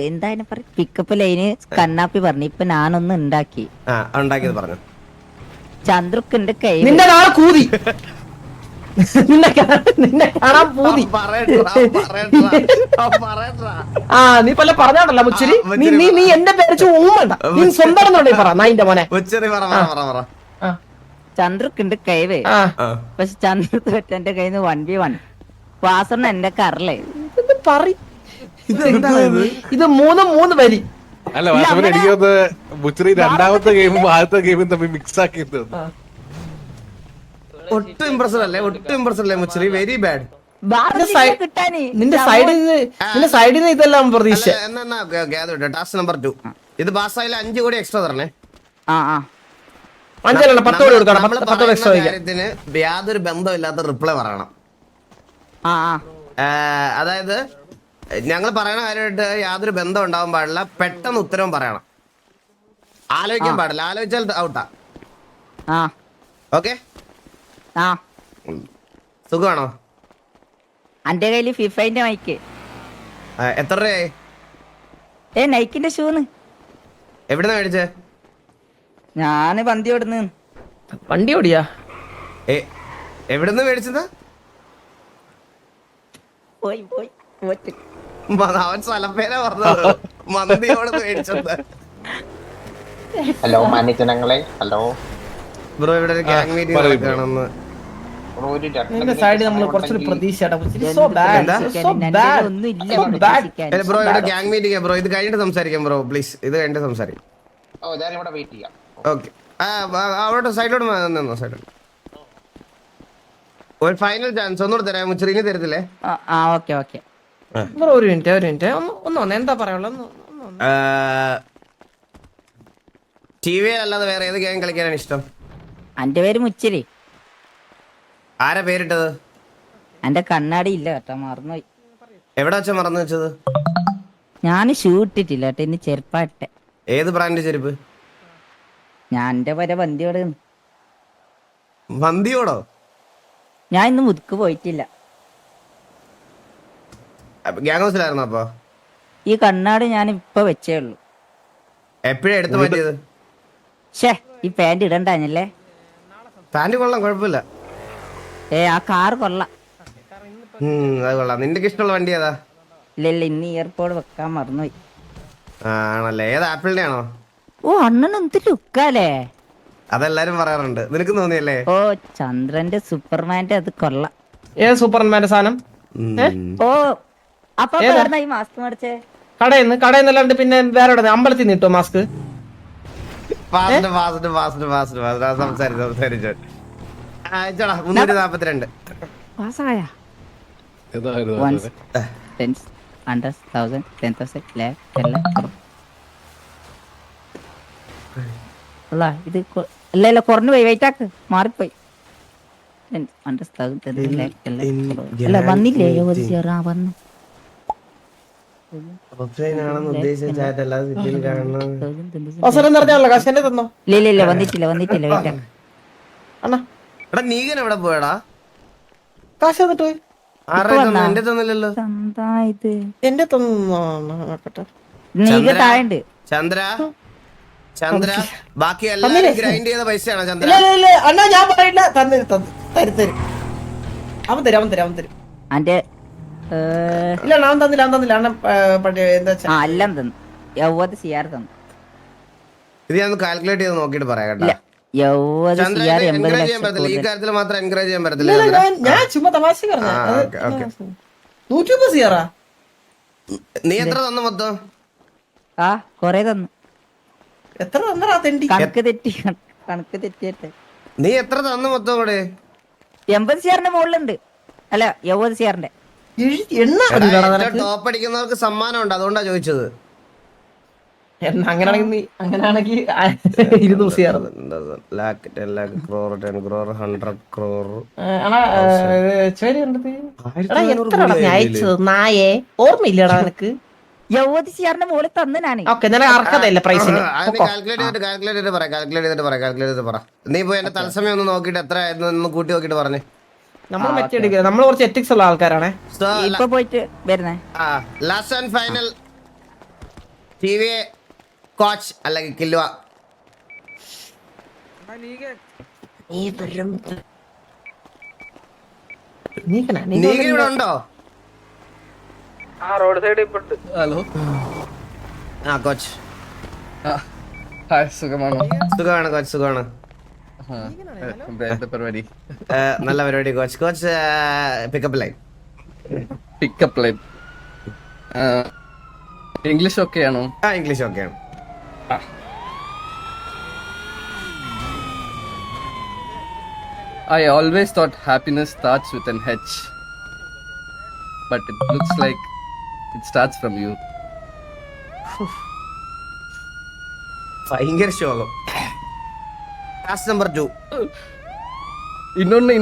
എന്താ പറയാ പിക്കപ്പ് ലൈന് കണ്ണാപ്പി പറഞ്ഞു. ഇപ്പൊ ഞാനൊന്ന് ഉണ്ടാക്കി. ആ ഉണ്ടാക്കിയത് പറഞ്ഞു. ചന്ദ്രുക്കുണ്ട് കൈ. നിന്റെ നാളെ കൂതി നിന്നെ കാണാൻ പൂതി. ആ നീ പല പറഞ്ഞാണല്ലോ മുച്ചിരി. നീ നീ നീ എന്റെ പേര് ഊമണ്ട. നീ സ്വന്തം പറ നായിന്റെ മോനെ. ചന്ദ്രുക്കുണ്ട് കൈവേ. പക്ഷെ ചന്ദ്രക്ക് എന്റെ കയ്യിൽ നിന്ന് 1v1. വാസണ്ണ എന്റെ കറലേ ഇത് മൂന്ന് വരി. അല്ല വാസവൻ എനിക്ക് തോന്നുന്നത് മുച്ചിരി രണ്ടാമത്തെ ഗെയിമും ആദ്യത്തെ ഗെയിമും തമ്മിൽ മിക്സ് ആക്കി ഒട്ടും ഇംപ്രഷൻ അല്ലേ മുച്ചിരി. Very bad. നിന്റെ സൈഡിൽ നിന്ന് ഇതെല്ലാം പ്രതീക്ഷ. ടാസ്ക് നമ്പർ 2 ഇത് പാസ്സായാലും 5 കോടി എക്സ്ട്രാ തരണേ. 5 അല്ല 10 കോടി കൊടുക്കണം. 10 കോടി എക്സ്ട്രാ കാര്യത്തിന് യാതൊരു ബന്ധമില്ലാത്ത റിപ്ലൈ പറയണം. അതായത് ഞങ്ങൾ പറയണ കാര്യമായിട്ട് യാതൊരു ബന്ധം ഉണ്ടാവാൻ പാടില്ല. പെട്ടെന്ന് ഉത്തരവും പറയണം. ആലോചിക്കാൻ പാടില്ല. ആലോചിച്ചാൽ ഔട്ടാ. ഓക്കെ സുഖമാണോ? എന്റെ കയ്യില് ഫിഫൈന്റെ മൈക്ക്. എത്ര രൂപയായി? നൈക്കിന്റെ ഷൂന്ന്. എവിടുന്നാ മേടിച്ചേ? ഞാന് വണ്ടി ഓടുന്നു. വണ്ടി ഓടിയാ? എവിടുന്ന് മേടിച്ചത്? അവൻ സ്ഥലപ്പേരാ പറഞ്ഞത്. മന്തിയോട് മേടിച്ചത്. ഹലോ മാന്യജനങ്ങളെ. ഹലോ ബ്രോ ഇവിടെ ഒരു ഗ്യാങ് മീറ്റിംഗ് നടക്കുകയാണെന്ന്. സൈഡിൽ നമ്മൾ കുറച്ചൊരു പ്രതീക്ഷ. ബ്രോ ഇവിടെ ഗ്യാങ് മീറ്റിംഗ് ബ്രോ. ഇത് കഴിഞ്ഞിട്ട് സംസാരിക്കാം ബ്രോ പ്ലീസ്. ഇത് കഴിഞ്ഞിട്ട് സംസാരിക്കാം. ഓക്കെ അവിടെ സൈഡിലോട്ട് സൈഡിലോട്ട് ഒരു ഫൈനൽ ചാൻസ് ഒന്നുകൂടെ തരാം. മുച്ചിറിന് തരത്തില്ലേ? ഒരു മിനിറ്റ് ഒന്ന് എന്താ പറയുള്ളത്? ടി വി അല്ലാതെ വേറെ ഏത് ഗെയിം കളിക്കാനാണ് ഇഷ്ടം? എന്റെ പേര് മുച്ചിരി. ആരാ പേരിട്ടത്? എന്റെ കണ്ണാടി ഇല്ല കേട്ടോ, മറന്നുപോയി. എവിടെ വെച്ചാ മറന്നു വെച്ചത്? ഞാൻ ഷൂ ഇട്ടിട്ടില്ല കേട്ടോ, ഇനി ചെരുപ്പാട്ടെ. ഏത് ബ്രാൻഡ് ചെരുപ്പ്? ഞാൻ എന്റെ വരെ വന്തിയോട്. വന്തിയോടോ? ഞാൻ ഇന്ന് മുതുക്ക് പോയിട്ടില്ല. ഗ്യാങ് ഹൗസിലായിരുന്നു അപ്പൊ? ഈ കണ്ണാടി ഞാൻ ഇപ്പൊ വെച്ചേ ഉള്ളൂ. എപ്പോഴാ എടുത്തു മാറ്റിയത്? ഈ പാന്റ് ഇടണ്ടല്ലേ? പാന്റ് കൊള്ളാം, കുഴപ്പമില്ല. ആ കാറ് കൊള്ളാം. അത് കൊള്ളാം. നിന്റെ ഇഷ്ടമുള്ള വണ്ടി ഏതാ? ഇല്ല ഇന്ന് ഇയർപോഡ് വെക്കാൻ മറന്നുപോയി. ആണല്ലേ? ഏത് ആപ്പിളിന്റെ ആണോ? ഓ അണ്ണൻ എന്ത് ലുക്കാലേ. അതെല്ലാരും പറയാറുണ്ട്. നിനക്ക് തോന്നിയല്ലേ? ഓ ചന്ദ്രന്റെ സൂപ്പർമാന്റെ അത് കൊള്ളാം. ഏത് സൂപ്പർമാന്റെ സാധനം? ഓ അപ്പൊ ഈ മാസ്ക് മേടിച്ചേ കടയെന്നല്ലാണ്ട് പിന്നെ വേറെ അമ്പലത്തിൽ നിന്ന് കിട്ടോ മാസ്ക്? സംസാരിച്ചോ. 342. ഇത് അല്ല കുറഞ്ഞു പോയി, വെയിറ്റ് ആക്ക്, മാറിപ്പോയി. അല്ല വന്നില്ലേ? വന്നു. ഇല്ല വന്നിട്ടില്ല വെയിറ്റ് ആക്ക്. നീകൻ എവിടെ പോയടാ? കാശ് തന്നിട്ട് പോയി. എന്റെ തന്നില്ലല്ലോ. എന്റെ താഴെ ചന്ദ്ര ചന്ദ്ര ബാക്കി എല്ലാം ഗ്രൈൻഡ് ചെയ്ത പൈസയാണോ ചന്ദ്ര? അണ്ണാ ഞാൻ പറയില്ല. അവൻ തരും. അന്റെ ഇല്ല അവൻ തന്നില്ല. അണ്ണൻ എല്ലാം തന്നു. യൗവത് സിയാർ തന്നു. ഇത് ഞാൻ കാൽക്കുലേറ്റ് ചെയ്ത് നോക്കിട്ട് പറയാം കേട്ടോ. യൗവത് സിയാർ 80 ലക്ഷം. ഈ കാര്യത്തിൽ മാത്രം എൻകറേജ് ചെയ്യാൻ പറ്റത്തില്ല. ഞാൻ ചുമ്മാ തമാശ പറഞ്ഞ 150 സിയറാ. നീ എത്ര തന്നു മൊത്തം? കൊറേ തന്നു. എത്ര തന്നടാ തെണ്ടി? കണക്ക് തെറ്റിയിട്ട്. നീ എത്ര തന്നു മൊത്തം കൂടെ? 80 സിയാറിന്റെ മുകളിലുണ്ട്. അല്ല 70 സിയാറിന്റെ. ടോപ്പ് അടിക്കുന്നവർക്ക് സമ്മാനം ഉണ്ട്, അതുകൊണ്ടാ ചോദിച്ചത്. അങ്ങനെയാണെങ്കിൽ 200 സിയർ. നായേ ഓർമ്മയില്ലടാ നിനക്ക്? 70 സിയാറിന്റെ മുകളിൽ തന്നു ഞാന്. അർഹതയില്ല പ്രൈസിന്. കാൽക്കുലേറ്റ് ചെയ്തിട്ട് പറ. നീ പോയി എന്റെ തത്സമയം ഒന്ന് നോക്കിട്ട് എത്ര ആയിരുന്നു കൂട്ടി നോക്കിട്ട് പറഞ്ഞു. നമ്മൾ മെച്ചെടുക്കുക, നമ്മൾ കുറച്ച് എത്തിക്സ് ഉള്ള ആൾക്കാരാണേ. ഇപ്പൊ പോയിട്ട് വരുന്നേ. ലാസ്റ്റ് ആൻഡ് ഫൈനൽ ടിവിയെ കോച്ച് അല്ലെങ്കിൽ കില്ലുവ. നീഗൻ ഇവിടെ ഉണ്ടോ? റോഡ് സൈഡ് ഇപ്പൊ ഹലോ കോച്ച് സുഖമാണോ? സുഖമാണ് കോച്ച്, സുഖമാണ്. പരിപാടി നല്ല പരിപാടി coach. Coach pickup line. Pickup line English ഒക്കെ ആണോ? ഇംഗ്ലീഷ് ഓക്കെയാണ്. I always thought happiness starts with an H, but it looks like it starts from you. ഭയങ്കര ശോകം. Task number 2. ഇന്നൊന്ന്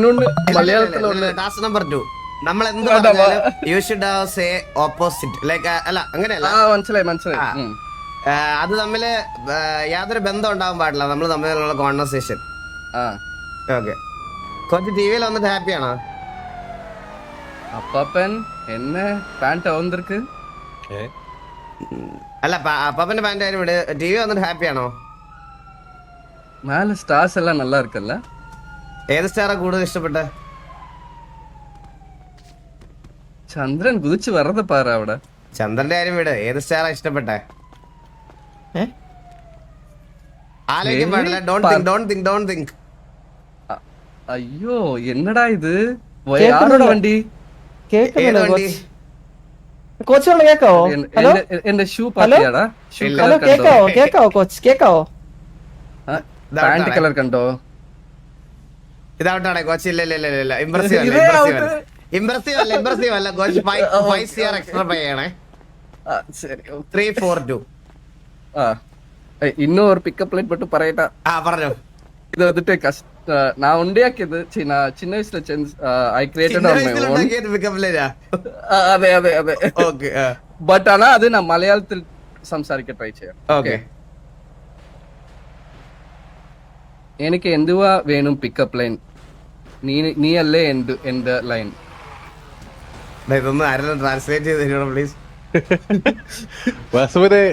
മലയാളത്തിലുള്ള ടാസ്ക് നമ്പർ 2. നമ്മൾ എന്ത് പറഞ്ഞാലും you should have say opposite, like അല്ല അങ്ങനെയല്ല, മനസ്സിലായി. അത് തമ്മില് യാതൊരു ബന്ധം ഉണ്ടാവാൻ പാടില്ല നമ്മൾ തമ്മിലുള്ള കോൺവെർസേഷൻ. ഓക്കെ കോച്ച് ടിവിയിൽ വന്നിട്ട് ഹാപ്പിയാണോ? അപ്പാപ്പൻ എന്നെ പാൻറ് അവന്തിருக்கு അല്ല അപ്പാപ്പന്റെ പാന്റ് ആയാലും ഇവിടെ ടിവി വന്നിട്ട് ഹാപ്പിയാണോ? மேல ஸ்டார்ஸ் எல்லாம் நல்லா இருக்குல்ல? ഏത് സ്റ്റാറാ കൂടുതൽ ഇഷ്ടപ്പെട്ടെ? ചന്ദ്രൻ കുതിച്ച് വെറുതെ പാറ അവിടെ. ചന്ദ്രന്റെ കാര്യം വിട്, ഏത് സ്റ്റാറാ ഇഷ്ടപ്പെട്ടെ? ആലോചിക്കാൻ പാടില്ല. Don't think. അയ്യോ എന്നടാ ഇത്, ആരോടാ വണ്ടി? കോച്ച് കേക്കാവോ? ഹലോ എന്റെ ഷൂ പാർട്ടിയാടാ. ഹലോ കേക്കാവോ കോച്ച്? കേക്കാവോ? പാന്റ് കളർ കണ്ടോ? ഇതാവട്ടാണേ കോച്ച്. ഇല്ല ഇംപ്രസീവ് അല്ല കോച്ച്. 5 CR എക്സ്ട്രാ പേ ചെയ്യണേ. ശരി 342. இன்னும் ஒரு பிக்கப் லைன் மட்டும் பரையட்டா. പറഞ്ഞോ. இது வந்துட்டு நான் உண்டியாக்கியது நான் சின்ன வயசுல ஐ கிரியேட்டட் അതെ ബട്ട് ആണാ അത് ഞാൻ മലയാളത്തിൽ സംസാരിക്കാൻ ട്രൈ ചെയ്യാം. ഓക്കെ. എനിക്ക് എന്തുവാ വേണം പിക്കപ്പ് ലൈൻ? നീ അല്ലേ എന്റെ ലൈൻ? ഇതൊന്ന് ആരെല്ലാം ട്രാൻസ്ലേറ്റ് ചെയ്ത് തരുമോ പ്ലീസ്? വാസുവിനെ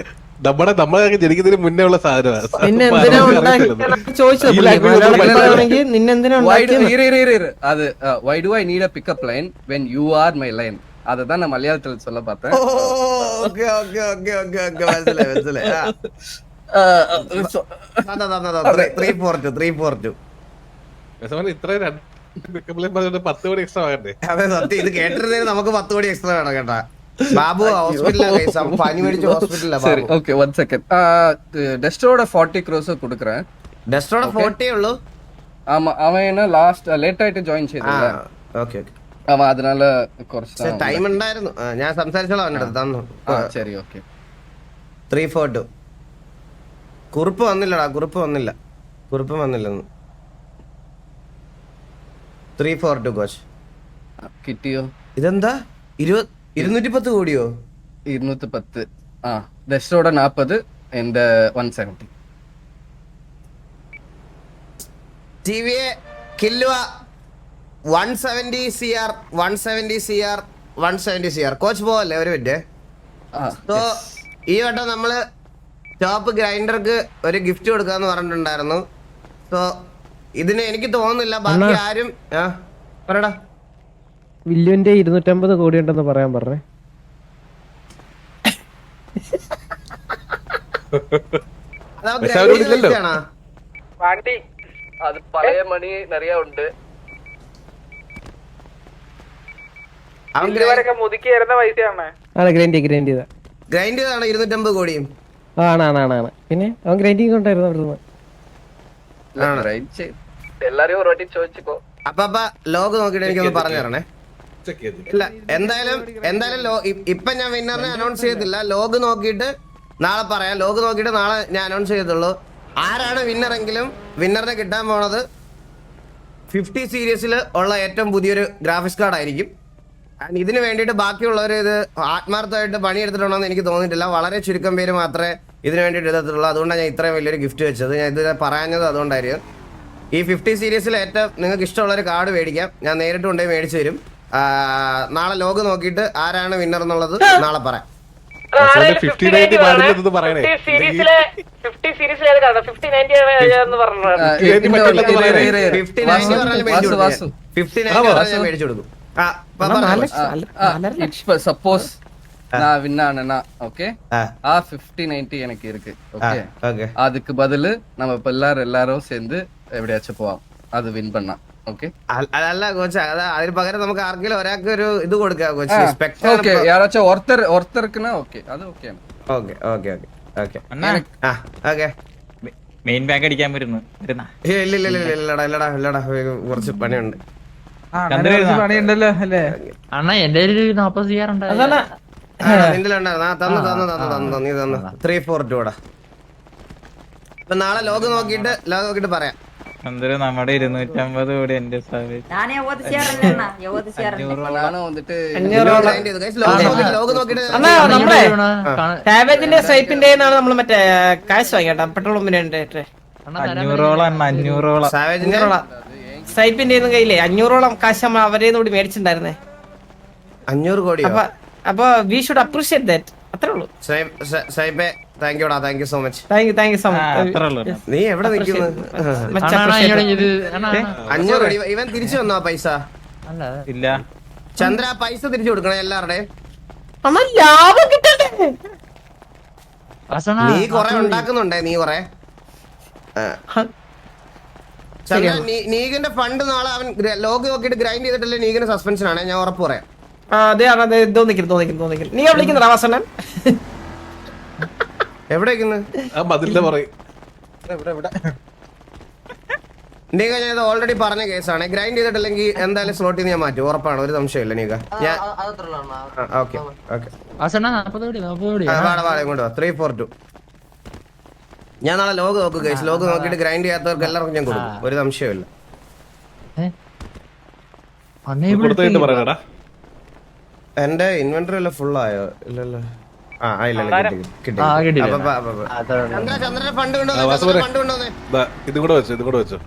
നമ്മളെ ജനിക്കുന്നതിന് മുന്നേ ഉള്ള സാധനമാണ്. அது why do I need a pickup line when you are my line? அததான் நான் மலையாளத்தில் சொல்ல பார்த்தேன். ഓക്കെ മനസ്സിലായി. 342. ഇത്രയും 10 കോടി എക്സ്ട്രാ ആകണ്ടേ? അതെ സത്യം. ഇത് കേട്ടിരുന്നതിന് നമുക്ക് 10 കോടി എക്സ്ട്രാ വേണം കേട്ടാ. ബാബു ഹോസ്പിറ്റലിലാണ്, പനി മേടിച്ച് ഹോസ്പിറ്റലിലാണ്. சரி ஓகே 1 செகண்ட். டெஸ்டரோட 40 crores கொடுக்கறேன். ഡെസ്ട്രോടെ 40 ഉള്ളൂ. ஆமா அவன் என்ன லாஸ்ட் லேட் ஆயிட்டு ஜாயின் ചെയ്തല്ല. ഓക്കെ அவன் அதனால കുറച്ച് ടൈം ഉണ്ടായിരുന്നു. ഞാൻ സംസാരിച്ചോളാം അവൻ്റെ അടുത്ത്. തന്നു. ശരി ഓക്കെ. 342. കുറിപ്പ് വന്നില്ലടാ. കുറിപ്പ് വന്നില്ല. 342 കോച്ച്. കിട്ടിയോ? ഇതെന്താ 210 കോടിയോ? 210. ഡെസ്ട്രോടെ 40, എന്റെ 170. ടിവിയെ കില്ലുവ 170 CR. കോച്ച് പോവല്ലേ ഒരു മിനിറ്റ്. സോ ഈ വട്ടം നമ്മള് ടോപ്പ് ഗ്രൈൻഡർക്ക് ഒരു ഗിഫ്റ്റ് കൊടുക്കാന്ന് പറഞ്ഞിട്ടുണ്ടായിരുന്നു. സോ ഇതിന് എനിക്ക് തോന്നുന്നില്ല ബാക്കി ആരും. പറയടാ. വില്ലുവിന്റെ 250 കോടി ഉണ്ടെന്ന് പറയാൻ പറഞ്ഞേ. വണ്ടി അത് പഴയ മണി നിറയെ ഉണ്ട്. മുതുക്കിയായിരുന്ന പൈസയാണ്. ഗ്രൈൻഡ് ചെയ്താണ് 250 കോടിയും. ആണ് പിന്നെ അവൻ ഗ്രൈൻഡിങ് കൊണ്ടായിരുന്നു അവിടുന്ന്. എല്ലാരും ഒരു വണ്ടി ചോദിച്ചോ. അപ്പൊ ലോഗ് നോക്കിട്ട് എനിക്കൊന്ന് പറഞ്ഞു തരണേ. ഇല്ല എന്തായാലും ഇപ്പൊ ഞാൻ വിന്നറിനെ അനൗൺസ് ചെയ്തില്ല. ലോഗ് നോക്കിയിട്ട് നാളെ പറയാം. ലോഗ് നോക്കിയിട്ട് നാളെ ഞാൻ അനൗൺസ് ചെയ്തുള്ളൂ. ആരാണ് വിന്നറെങ്കിലും വിന്നറിനെ കിട്ടാൻ പോണത് 50 സീരീസിൽ ഉള്ള ഏറ്റവും പുതിയൊരു ഗ്രാഫിക്സ് കാർഡ് ആയിരിക്കും. ആൻഡ് ഇതിന് വേണ്ടിയിട്ട് ബാക്കിയുള്ളവർ ഇത് ആത്മാർത്ഥമായിട്ട് പണിയെടുത്തിട്ടുണ്ടോന്ന് എനിക്ക് തോന്നിയിട്ടില്ല. വളരെ ചുരുക്കം പേര് മാത്രമേ ഇതിന് വേണ്ടിയിട്ട് എടുത്തിട്ടുള്ളൂ. അതുകൊണ്ടാണ് ഞാൻ ഇത്രയും വലിയൊരു ഗിഫ്റ്റ് വെച്ചത്. ഞാൻ ഇത് പറയാഞ്ഞത് അതുകൊണ്ടായിരിക്കും. ഈ 50 സീരീസിൽ ഏറ്റവും നിങ്ങൾക്ക് ഇഷ്ടമുള്ള ഒരു കാർഡ് മേടിക്കാം. ഞാൻ നേരിട്ട് കൊണ്ടുപോയി മേടിച്ചു തരും. നാളെ ലോഗ് നോക്കിയിട്ട് ആരാണ് വിന്നർ എന്നുള്ളത് നാളെ പറയാം. 50-90 പറഞ്ഞത് പറയണേ. 50-90 മേടിച്ചു കൊടുക്കും. சப்போஸ் நான் வின் ஆனேனா ஓகே ஆ 50-90 எனக்கு இருக்கு ஓகே அதுக்கு பதிலு நம்ம இப்ப எல்லாரும் சேர்ந்து എവിടെയാச்சுം പോവാം അത് വിൻ பண்ணா ഓക്കെ അതല്ല കോച്ച്, അതിന് പകരം നമുക്ക് ആർക്കെങ്കിലും ഒരാൾക്ക് ഒരു ഇത് കൊടുക്കാം കോച്ച്. ഓക്കെ യാരാச்சும் ഒരുത്തർക്കുனா ഓക്കെ അത് ഓക്കെയാണ്. Okay okay okay okay okay. Main bank അടിക്കാൻ വരുന്നു. ഇല്ലടാ കുറച്ച് പണിയുണ്ട്. പണിയുണ്ടല്ലോ അല്ലേ അണ്ണാ എന്റെ ഒരു 40 ചെയ്യാറുണ്ട്. നിന്റെ തന്നു 342 കൂടാ. ഇപ്പൊ നാളെ ലോഗ് നോക്കിയിട്ട് പറയാം. ചന്ദ്ര നമ്മുടെ 250 കോടി എന്റെ സാവേജ്. நானே ஓது சேரறேன்னா ஓது சேரறேன். நானும் வந்துட்டு ലോഗ് നോക്കിയിട്ട് അണ്ണാ നമ്മളെ സാവേജിന്റെ സ്വൈപ്പിന്റെ നമ്മള് മറ്റേ കാശ് വാങ്ങിട്ടാ പെട്രോൾ പമ്പിന് 500 സാവേജിന്റെ സ്വൈപ്പിന്റെ കയ്യിലേ 500 കാശ് നമ്മൾ അവരെ കൂടി മേടിച്ചിട്ടുണ്ടായിരുന്നേ. 500 കോടിയോ? അപ്പൊ വി ഷുഡ് അപ്രീഷിയേറ്റ് ദാറ്റ്. അത്രേ ഉള്ളൂ. സൈബേ താങ്ക് യുടാ, thank you so much. Thank you so much. നീ എവിടെ നിൽക്കുന്നു? 500 കോടി ഇവൻ തിരിച്ചു വന്നോ പൈസ? ഇല്ല ചന്ദ്ര പൈസ തിരിച്ചു കൊടുക്കണേ എല്ലാവരുടെയും. ലാഭം കിട്ടണ്ടേ? നീ കൊറേ ഉണ്ടാക്കുന്നുണ്ടേ, നീ കൊറേ. ചന്ദ്ര നീഗിന്റെ ഫണ്ട് നാളെ അവൻ ലോഗ് നോക്കിയിട്ട് ഗ്രൈൻഡ് ചെയ്തിട്ടല്ലേ നീഗിന് സസ്പെൻഷൻ ആണ്, ഞാൻ ഉറപ്പ് പറയാം. അതെ തോന്നിക്കുന്നു. നീ വിളിക്കുന്ന വാസനൻ എവിടെ മതിലിന്റെ പറയും. നീക ഞാൻ ഇത് ഓൾറെഡി പറഞ്ഞ കേസാണ്. ഗ്രൈൻഡ് ചെയ്തിട്ടില്ലെങ്കിൽ എന്തായാലും സ്ലോട്ടിൽ ഞാൻ മാറ്റും, ഉറപ്പാണ്, ഒരു സംശയമില്ല. നീക ഞാൻ ഓക്കെ ഇങ്ങോട്ട് 342. ഞാൻ നാളെ ലോഗ് നോക്കുക കേസ്. ലോഗ് നോക്കിയിട്ട് ഗ്രൈൻഡ് ചെയ്യാത്തവർക്ക് എല്ലാവർക്കും ഞാൻ കൊടുക്കും, ഒരു സംശയമില്ല. കൊടുത്തിട്ട് പറയണടാ. എന്റെ ഇൻവെന്ററി എല്ലാം ഫുൾ ആയോ? ഇല്ലല്ലോ. ചന്ദ്രന്റെ ഫണ്ട് കൊണ്ടുവന്നേ. ഇതും കൂടെ വെച്ചോ.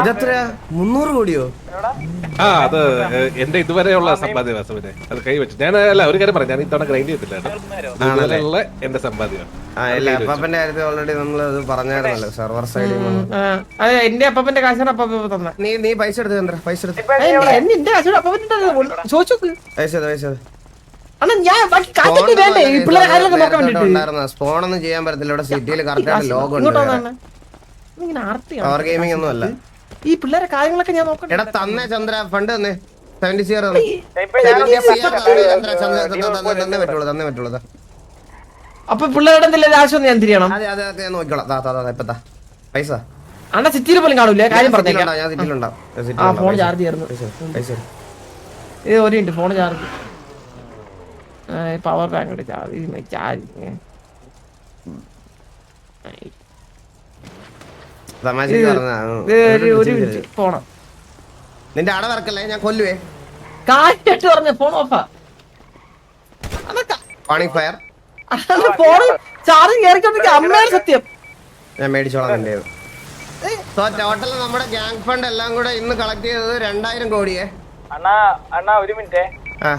ഇതെത്രയാ? 300 കോടിയോ? ആ അത് എന്റെ ഇതുവരെയുള്ള സമ്പാദ്യ വാസവനെ അത് കൈ വെച്ചു. ഞാൻ അല്ല ഒരു കാര്യം പറയാം, ഞാൻ ഇത്തവണ ഗ്രൈൻഡ് ചെയ്തിട്ടില്ല. എന്റെ സമ്പാദ്യം അപ്പാപ്പന്റെ കാര്യത്തിൽ ഓൾറെഡി നമ്മൾ അത് പറഞ്ഞായിരുന്നല്ലോ, സെർവർ സൈഡിൽ. എന്റെ അപ്പന്റെ കാശാണ് അപ്പ തന്നെ. നീ പൈസ എടുത്ത് ചന്ദ്ര, പൈസ എടുത്ത് എന്റെ കാശ് ചോദിച്ചോക്ക്. പൈസ സ്പോണൊന്നും ചെയ്യാൻ പറ്റത്തില്ല ഇവിടെ സിറ്റിയിൽ. കറക്റ്റ് ലോഗ് ഉണ്ട്. പവർ ഗെയിമിംഗ് ഒന്നും അല്ല. ഈ പിള്ളേരെ കാര്യങ്ങളൊക്കെ ഞാൻ നോക്കട്ടെ. എടാ തന്നേ ചന്ദ്ര, ഫണ്ട് തന്നെ 70 CR തന്നേ പറ്റുള്ളൂ. അപ്പൊ പിള്ളേരുടെ എന്തെങ്കിലും ആവശ്യം ഞാൻ തിരിയണം. അതെ ഞാൻ നോക്കിക്കോളാം. ഇപ്പത്താ പൈസ അണ്ണ സിറ്റിയിൽ പോലും കാണൂല, കാര്യം പറഞ്ഞേക്കാം. ഞാൻ സിറ്റിയിലുണ്ടാവും. ഫോൺ ചാർജ് ചെയ്യായിരുന്നു. ഇത് ഒരു minute, phone charge, power bank charge. ഒരു മിനിറ്റ് പോണം. നിന്റെ അട വറക്കല്ലേ, ഞാൻ കൊല്ലുവേ. കാറ്റ് പറഞ്ഞ ഫോൺ ഓഫാ. ഫയർ ഫോൺ ചാർജ് കയറിക്കൊണ്ടിരിക്കുക. അമ്മയുടെ സത്യം ഞാൻ മേടിച്ചോളാം നിന്റെ. ടോട്ടൽ നമ്മുടെ ഗ്യാങ് ഫണ്ട് എല്ലാം കൂടെ ഇന്ന് കളക്ട് ചെയ്തത് 2000 കോടിയെ. അണ്ണാ ഒരു മിനിറ്റ്. ആ